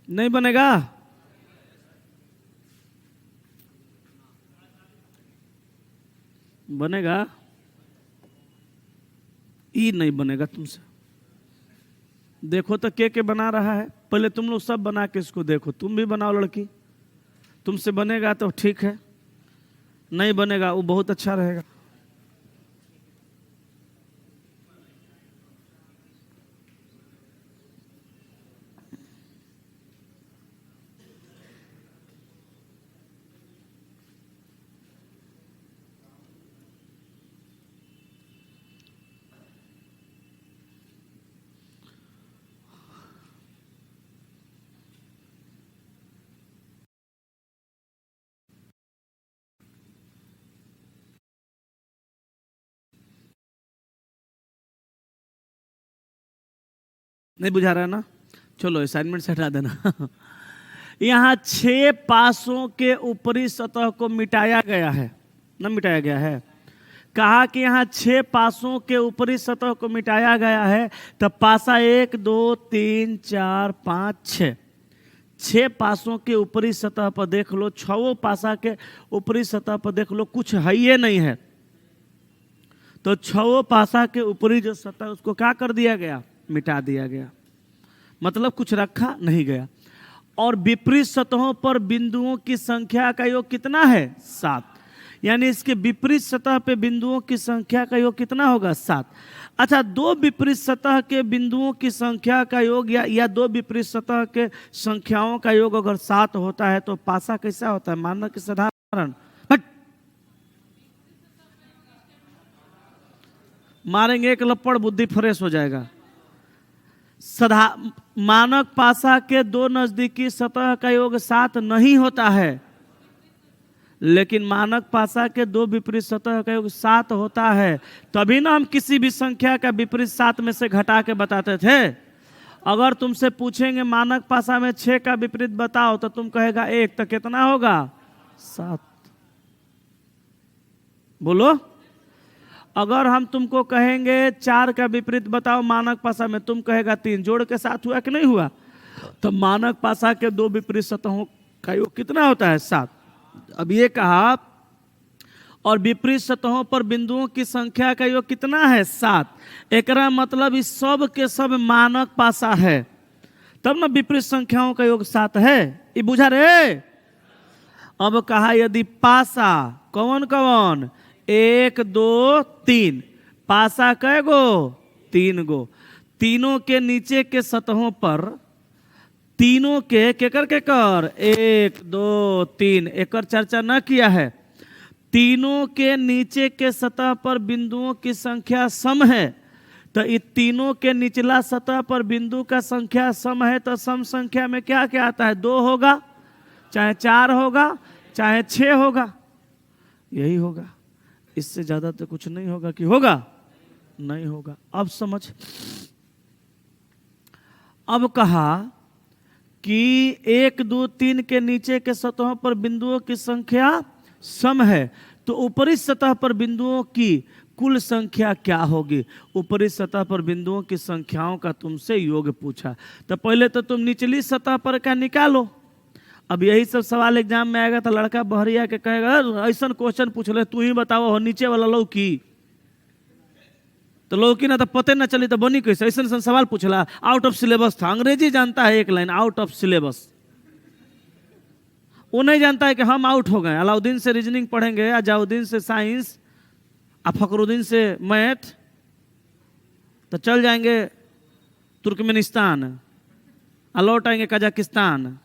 नहीं बनेगा। बनेगा, ई नहीं बनेगा तुमसे। देखो तो के बना रहा है, पहले तुम लोग सब बना के इसको देखो। तुम भी बनाओ लड़की, तुमसे बनेगा तो ठीक है, नहीं बनेगा वो बहुत अच्छा रहेगा। नहीं बुझा रहा है ना, चलो असाइनमेंट से हटा देना। यहाँ 6 पासों के ऊपरी सतह को मिटाया गया है, न मिटाया गया है। कहा कि यहाँ 6 पासों के ऊपरी सतह को मिटाया गया है, तब पासा 1 2 3 4 5 6, 6 पासों के ऊपरी सतह पर देख लो, 6 पासा के ऊपरी सतह पर देख लो, कुछ है ये नहीं है। तो 6 पासा के ऊपरी जो सतह उसको क्या कर दिया गया, मिटा दिया गया, मतलब कुछ रखा नहीं गया। और विपरीत सतहों पर बिंदुओं की संख्या का योग कितना है, 7। यानी इसके विपरीत सतह पे बिंदुओं की संख्या का योग कितना होगा, 7। अच्छा, 2 विपरीत सतह के बिंदुओं की संख्या का योग या 2 विपरीत सतह के संख्याओं का योग अगर 7 होता है तो पासा कैसा होता है, मानना कि साधारण। मारेंगे एक लपड़, बुद्धि फ्रेश हो जाएगा। मानक पासा के 2 नजदीकी सतह का योग 7 नहीं होता है, लेकिन मानक पासा के 2 विपरीत सतह का योग 7 होता है। तभी ना हम किसी भी संख्या का विपरीत 7 में से घटा के बताते थे। अगर तुमसे पूछेंगे मानक पासा में 6 का विपरीत बताओ तो तुम कहेगा 1, तो कितना होगा, 7। बोलो। अगर हम तुमको कहेंगे 4 का विपरीत बताओ मानक पासा में, तुम कहेगा 3, जोड़ के 7 हुआ कि नहीं हुआ। तो मानक पासा के 2 विपरीत सतहों का योग कितना होता है, 7। अब ये कहा और विपरीत सतहों पर बिंदुओं की संख्या का योग कितना है, 7। एकरा मतलब इस सब के सब मानक पासा है, तब ना विपरीत संख्याओं का योग 7 है। ये बुझा रहे। अब कहा यदि पासा कौन कौन, 1 2 3, पासा कै गो, 3 गो, तीनों के नीचे के सतहों पर, तीनों के केकर 1 2 3, एकर चर्चा न किया है। तीनों के नीचे के सतह पर बिंदुओं की संख्या सम है, तो ये तीनों के निचला सतह पर बिंदु का संख्या सम है, तो सम संख्या में क्या क्या आता है, 2 होगा, चाहे 4 होगा, चाहे 6 होगा, यही होगा। इससे ज्यादा तो कुछ नहीं होगा कि होगा, नहीं होगा। अब समझ। अब कहा कि 1 2 3 के नीचे के सतहों पर बिंदुओं की संख्या सम है, तो ऊपरी सतह पर बिंदुओं की कुल संख्या क्या होगी। ऊपरी सतह पर बिंदुओं की संख्याओं का तुमसे योग पूछा, तो पहले तो तुम निचली सतह पर का निकालो। अब यही सब सवाल एग्जाम में आएगा तो लड़का बहरिया के कहेगा ऐसा क्वेश्चन पूछ ले, तू ही बताओ हो नीचे वाला लौकी, तो लौकी ना तो पते ना चली तो बनी कैसे, ऐसा सवाल पूछला। आउट ऑफ सिलेबस था, अंग्रेजी जानता है एक लाइन, आउट ऑफ सिलेबस। वो नहीं जानता है कि हम आउट हो गए। अलाउद्दीन से रीजनिंग पढ़ेंगे, अजाउद्दीन से साइंस, फखरुद्दीन से मैथ, तो चल जाएंगे तुर्कमेनिस्तान, लौट आएंगे कजाकिस्तान।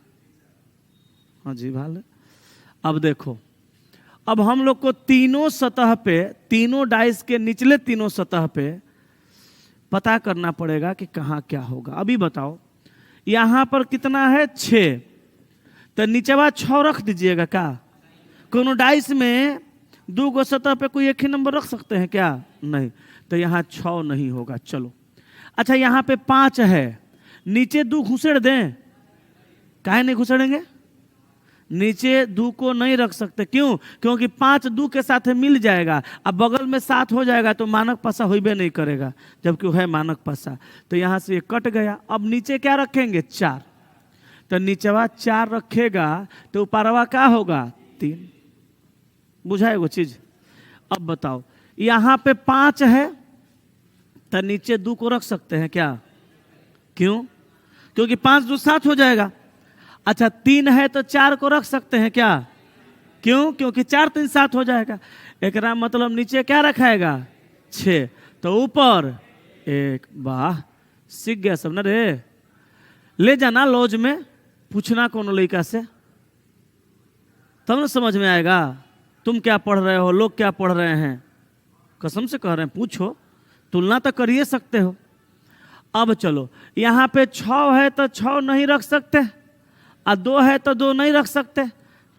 हाँ जी भाले। अब देखो, अब हम लोग को तीनों सतह पे, तीनों डाइस के निचले तीनों सतह पे पता करना पड़ेगा कि कहाँ क्या होगा। अभी बताओ, यहाँ पर कितना है, 6, तो नीचे 6 रख दीजिएगा का, कोनो डाइस में 2 गो सतह पे कोई एक ही नंबर रख सकते हैं क्या? नहीं। तो यहाँ 6 नहीं होगा। चलो अच्छा, यहाँ पे 5 है, नीचे 2 घुसेड़ दें? काहे नहीं घुसेड़ेंगे? नीचे 2 को नहीं रख सकते। क्यों? क्योंकि 5 2 के साथ मिल जाएगा, अब बगल में 7 हो जाएगा तो मानक पासा होइबे नहीं करेगा, जबकि है मानक पासा। तो यहाँ से ये कट गया। अब नीचे क्या रखेंगे? 4। तो नीचवा 4 रखेगा तो ऊपरवा क्या होगा? 3। बुझा है वो चीज? अब बताओ, यहाँ पे 5 है तो नीचे 2 को रख सकते हैं क्या? क्यों? क्योंकि 5 2 7 हो जाएगा। अच्छा 3 है तो 4 को रख सकते हैं क्या? क्यों? क्योंकि 4 3 7 हो जाएगा। एक मतलब नीचे क्या रखाएगा? 6, तो ऊपर 1। वाह, सीख गया सब ना रे। ले जाना लॉज में, पूछना कोनो लड़का से, तब ना समझ में आएगा। तुम क्या पढ़ रहे हो, लोग क्या पढ़ रहे हैं, कसम से कह रहे हैं, पूछो, तुलना तो कर ही सकते हो। अब चलो, यहाँ पे 6 है तो 6 नहीं रख सकते, और 2 है तो 2 नहीं रख सकते,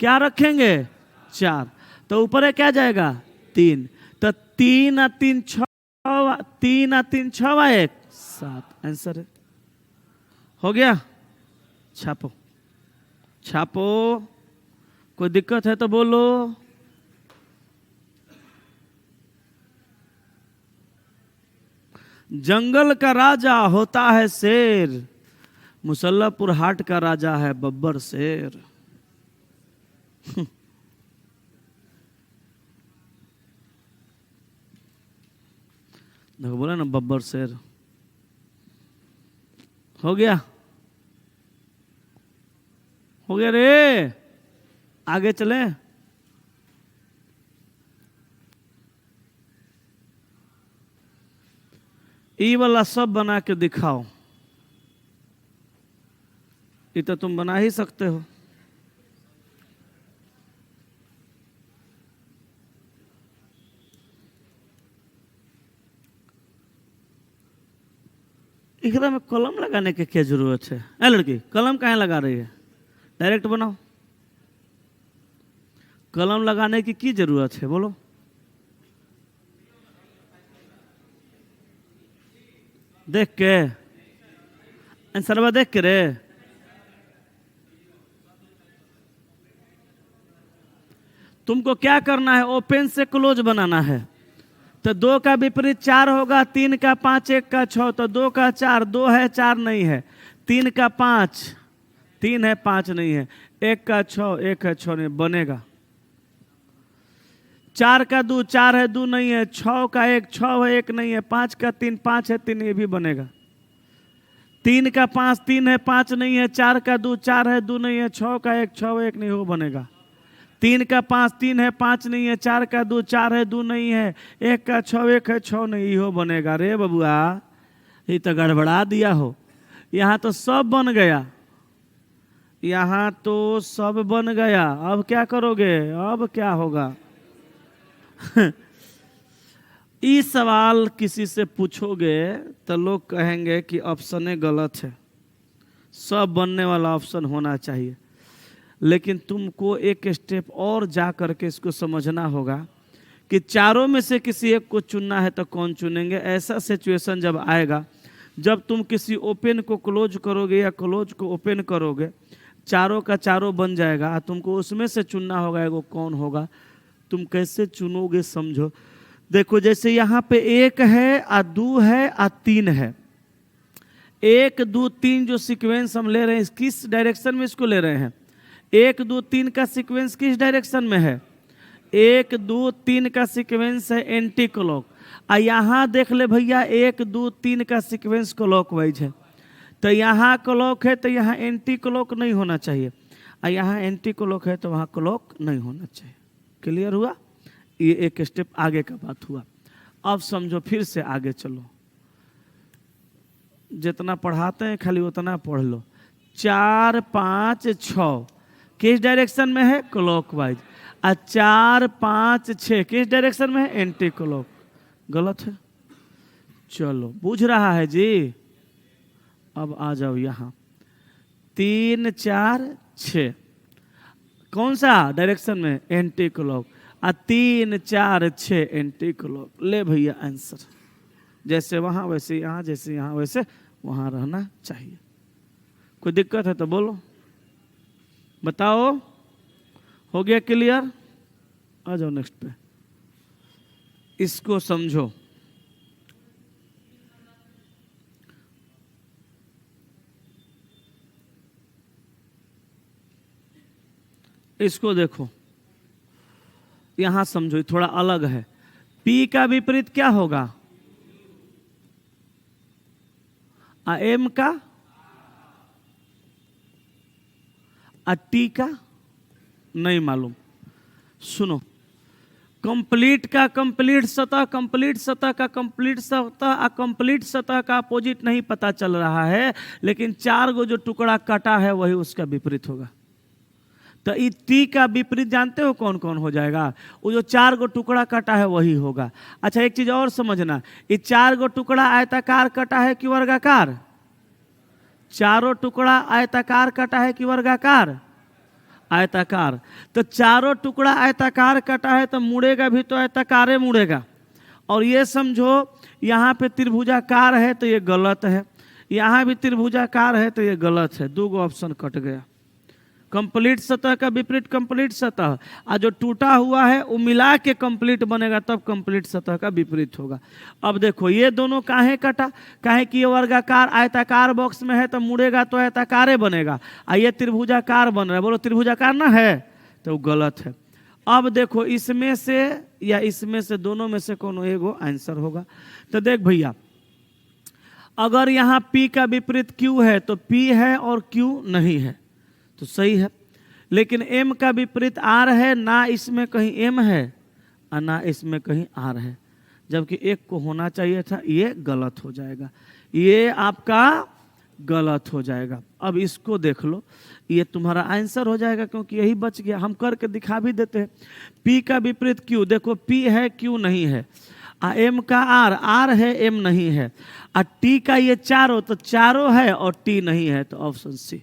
क्या रखेंगे? 4। तो ऊपर है क्या जाएगा? 3। तो 3 और 3 6, 3 और 3 6 व 1 7। आंसर है, हो गया। छापो छापो, कोई दिक्कत है तो बोलो। जंगल का राजा होता है शेर, मुसल्लापुर हाट का राजा है बब्बर शेर। देखो बोला ना बब्बर शेर। हो गया, हो गया रे। आगे चले। ई वाला सब बना के दिखाओ। ये तो तुम बना ही सकते हो। इकरा में कलम लगाने की क्या जरूरत है? ए लड़की, कलम कहाँ लगा रही है? डायरेक्ट बनाओ। कलम लगाने की जरूरत है? बोलो। देख के आंसरवा देख के रे। तुमको क्या करना है? ओपन से क्लोज बनाना है। तो 2 का विपरीत 4 होगा, 3 का 5 1 का 6, तो 2 का 4, 2 है 4 नहीं है, 3 का 5 3 है 5 नहीं है, 1 का 6 1 है 6 नहीं बनेगा। 4 का 2 4 है 2 नहीं है, 6 का 1 6 है 1 नहीं है, 5 का 3 5 है 3, ये भी बनेगा। 3 का 5 3 है 5 नहीं है, 4 का 2 4 है 2 नहीं है, 6 का 1 6 1 नहीं, वो बनेगा। 3 का 5 3 है 5 नहीं है, 4 का 2 4 है 2 नहीं है, 1 का 6 1 है 6 नहीं, हो बनेगा। रे बबुआ, ये तो गड़बड़ा दिया हो। यहाँ तो सब बन गया, यहाँ तो सब बन गया। अब क्या करोगे? अब क्या होगा? इस सवाल किसी से पूछोगे तो लोग कहेंगे कि ऑप्शन गलत है, सब बनने वाला ऑप्शन होना चाहिए। लेकिन तुमको एक स्टेप और जा करके इसको समझना होगा कि चारों में से किसी एक को चुनना है तो कौन चुनेंगे। ऐसा सिचुएशन जब आएगा, जब तुम किसी ओपन को क्लोज करोगे या क्लोज को ओपन करोगे, चारों का चारों बन जाएगा, तुमको उसमें से चुनना होगा वो कौन होगा। तुम कैसे चुनोगे समझो। देखो जैसे यहाँ पे 1 है और 2 है और 3 है। 1 2 3 जो सीक्वेंस हम ले रहे हैं, किस डायरेक्शन में इसको ले रहे हैं? 1 2 3 का सीक्वेंस किस डायरेक्शन में है? 1 2 3 का सीक्वेंस है एंटी क्लॉक। और यहाँ देख ले भैया, 1 2 3 का सीक्वेंस क्लॉकवाइज है। तो यहाँ क्लॉक है तो यहाँ एंटी क्लॉक नहीं होना चाहिए, और यहाँ एंटी क्लॉक है तो वहाँ क्लॉक नहीं होना चाहिए। क्लियर हुआ? ये एक स्टेप आगे का बात हुआ। अब समझो, फिर से आगे चलो। जितना पढ़ाते हैं खाली उतना पढ़ लो। 4 5 6 किस डायरेक्शन में है? क्लॉकवाइज। और 4 5 6 किस डायरेक्शन में है? Anti clock. गलत है। चलो, बुझ रहा है जी? अब आ जाओ यहाँ। 3 4 6 कौन सा डायरेक्शन में? Anti clock. 3 4 6 anti clock. ले भैया आंसर, जैसे वहां वैसे यहाँ, जैसे यहाँ वैसे वहां रहना चाहिए। कोई दिक्कत है तो बोलो, बताओ। हो गया क्लियर? आ जाओ नेक्स्ट पे। इसको समझो। इसको देखो, यहां समझो, थोड़ा अलग है। पी का विपरीत क्या होगा? एम का, टी का नहीं मालूम। सुनो, कंप्लीट का कंप्लीट सतह, कंप्लीट सतह का कंप्लीट सतह, कंप्लीट सतह का अपोजिट नहीं पता चल रहा है, लेकिन 4 गो जो टुकड़ा कटा है वही उसका विपरीत होगा। तो ई टी का विपरीत जानते हो कौन कौन हो जाएगा? वो जो 4 गो टुकड़ा कटा है वही होगा। अच्छा, एक चीज और समझना, ये 4 गो टुकड़ा आयताकार कटा है कि वर्गाकार? चारों टुकड़ा आयताकार कटा है कि वर्गाकार? आयताकार। तो चारों टुकड़ा आयताकार कटा है तो मुड़ेगा भी तो आयताकार मुड़ेगा। और ये समझो, यहाँ पे त्रिभुजाकार है तो ये गलत है, यहाँ भी त्रिभुजाकार है तो ये गलत है। 2 गो ऑप्शन कट गया। कंप्लीट सतह का विपरीत कंप्लीट सतह, और जो टूटा हुआ है वो मिला के कंप्लीट बनेगा, तब कंप्लीट सतह का विपरीत होगा। अब देखो, ये दोनों काहे कटा? काहे कि ये वर्गाकार आयताकार बॉक्स में है तो मुड़ेगा तो आयताकार बनेगा, और ये त्रिभुजाकार बन रहा है। बोलो त्रिभुजाकार ना है, तो वो गलत है। अब देखो, इसमें से या इसमें से, दोनों में से कोनो एगो आंसर होगा। तो देख भैया, अगर यहाँ P का विपरीत Q है तो P है और Q नहीं है, तो सही है। लेकिन M का विपरीत R है, ना इसमें कहीं M है और ना इसमें कहीं R है, जबकि एक को होना चाहिए था। ये गलत हो जाएगा, ये आपका गलत हो जाएगा। अब इसको देख लो, ये तुम्हारा आंसर हो जाएगा, क्योंकि यही बच गया। हम करके दिखा भी देते हैं। P का विपरीत Q, देखो P है Q नहीं है, M का R है M नहीं है, और T का ये चारों, तो चारों है और T नहीं है, तो ऑप्शन सी,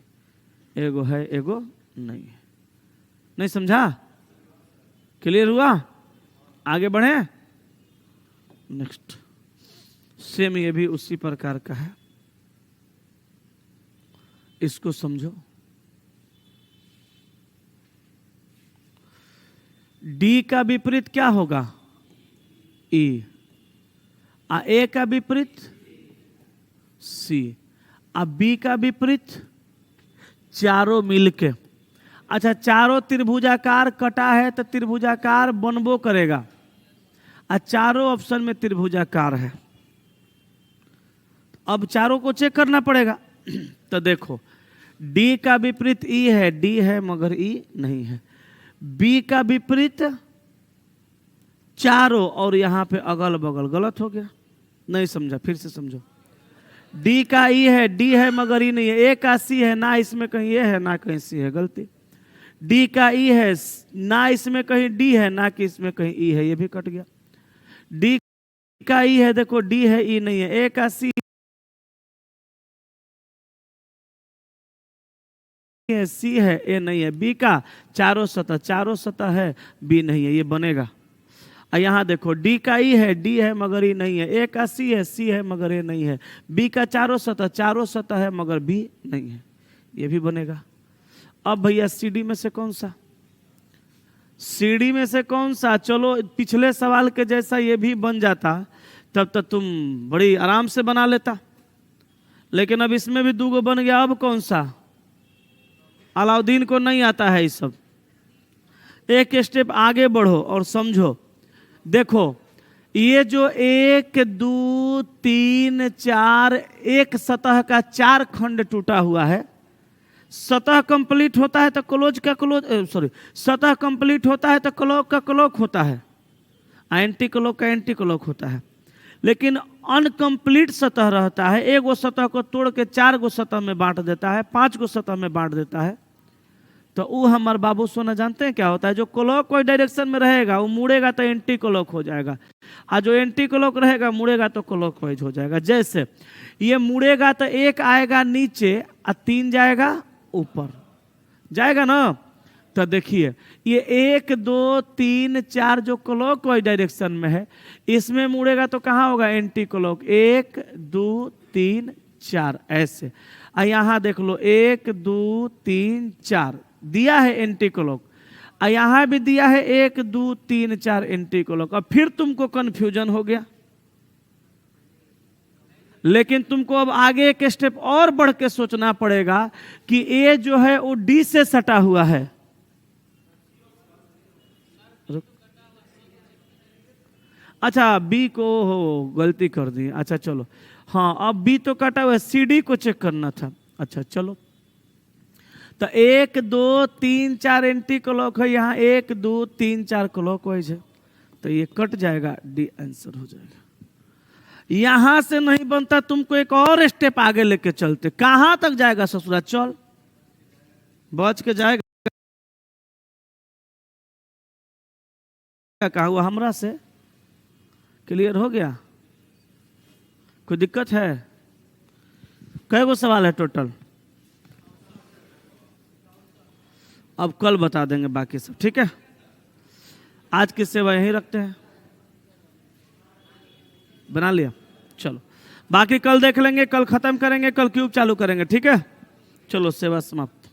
एगो है एगो नहीं है। नहीं समझा? क्लियर हुआ? आगे बढ़े। नेक्स्ट, सेम ये भी उसी प्रकार का है, इसको समझो। D का विपरीत क्या होगा? E। A का विपरीत C, B का विपरीत चारों मिलके। अच्छा, चारों त्रिभुजाकार कटा है तो त्रिभुजाकार बनबो करेगा, और चारों ऑप्शन में त्रिभुजाकार है। अब चारों को चेक करना पड़ेगा। तो देखो, D का विपरीत E है, D है मगर E नहीं है। B का विपरीत चारों और यहाँ पे अगल बगल, गलत हो गया। नहीं समझा, फिर से समझो। D का E है, D है मगर E नहीं है। A का C है, ना इसमें कहीं A है ना कहीं C है, गलती। D का E है, ना इसमें कहीं D है ना कि इसमें कहीं E है, ये भी कट गया। D का E है, देखो D है E नहीं है। A का C है, C है A नहीं है। B का चारों सतह है, B नहीं है, ये बनेगा। यहाँ देखो, D का E है, D है मगर E नहीं है। A का C है मगर A नहीं है। B का चारों सतह है मगर B नहीं है, ये भी बनेगा। अब भैया CD में से कौन सा? CD में से कौन सा? चलो, पिछले सवाल के जैसा ये भी बन जाता, तब तक तुम बड़ी आराम से बना लेता, लेकिन अब इसमें भी 2 गो बन गया। अब कौन सा? अलाउद्दीन को नहीं आता है ये सब। एक स्टेप आगे बढ़ो और समझो। देखो, ये जो 1 2 3 4, एक सतह का 4 खंड टूटा हुआ है। सतह कंप्लीट होता है तो क्लोज का क्लोज, सॉरी, सतह कंप्लीट होता है तो क्लॉक का क्लॉक होता है, एंटी क्लॉक का एंटी क्लॉक होता है। लेकिन अनकंप्लीट सतह रहता है, एक गो सतह को तोड़ के 4 गो सतह में बांट देता है, 5 गो सतह में बांट देता है। तो वो हमारे बाबू सोना जानते हैं क्या होता है? जो क्लॉक कोई डायरेक्शन में रहेगा वो मुड़ेगा तो एंटी क्लॉक हो जाएगा, और जो एंटी क्लॉक रहेगा मुड़ेगा तो क्लॉक वाइज हो जाएगा। जैसे ये मुड़ेगा तो 1 आएगा नीचे और 3 जाएगा ऊपर, जाएगा ना। तो देखिए ये 1 2 3 4 जो क्लॉकवाइज डायरेक्शन में है, इसमें मुड़ेगा तो कहाँ होगा? Anti clock. 1 2 3 4 ऐसे। यहाँ देख लो 1 2 3 4 दिया है एंटी क्लॉक, यहाँ भी दिया है 1 2 3 4 एंटी क्लॉक। अब फिर तुमको कंफ्यूजन हो गया, लेकिन तुमको अब आगे एक स्टेप और बढ़ के सोचना पड़ेगा कि ए जो है वो डी से सटा हुआ है। अच्छा बी को हो गलती कर दी, अच्छा चलो, हाँ अब बी तो कटा हुआ है, सी डी को चेक करना था। अच्छा चलो, तो 1 2 3 4 एंटी क्लॉक है, यहाँ 1 2 3 4 क्लॉकवाइज है, तो ये कट जाएगा, डी आंसर हो जाएगा। यहां से नहीं बनता, तुमको एक और स्टेप आगे लेके चलते। कहां तक जाएगा ससुरा? चल बच के जाएगा। कहा हुआ हमरा से क्लियर हो गया? कोई दिक्कत है? कै गो सवाल है टोटल? अब कल बता देंगे बाकी सब, ठीक है? आज की सेवा यहीं रखते हैं, बना लिया, चलो बाकी कल देख लेंगे, कल खत्म करेंगे, कल क्यूब चालू करेंगे, ठीक है? चलो सेवा समाप्त।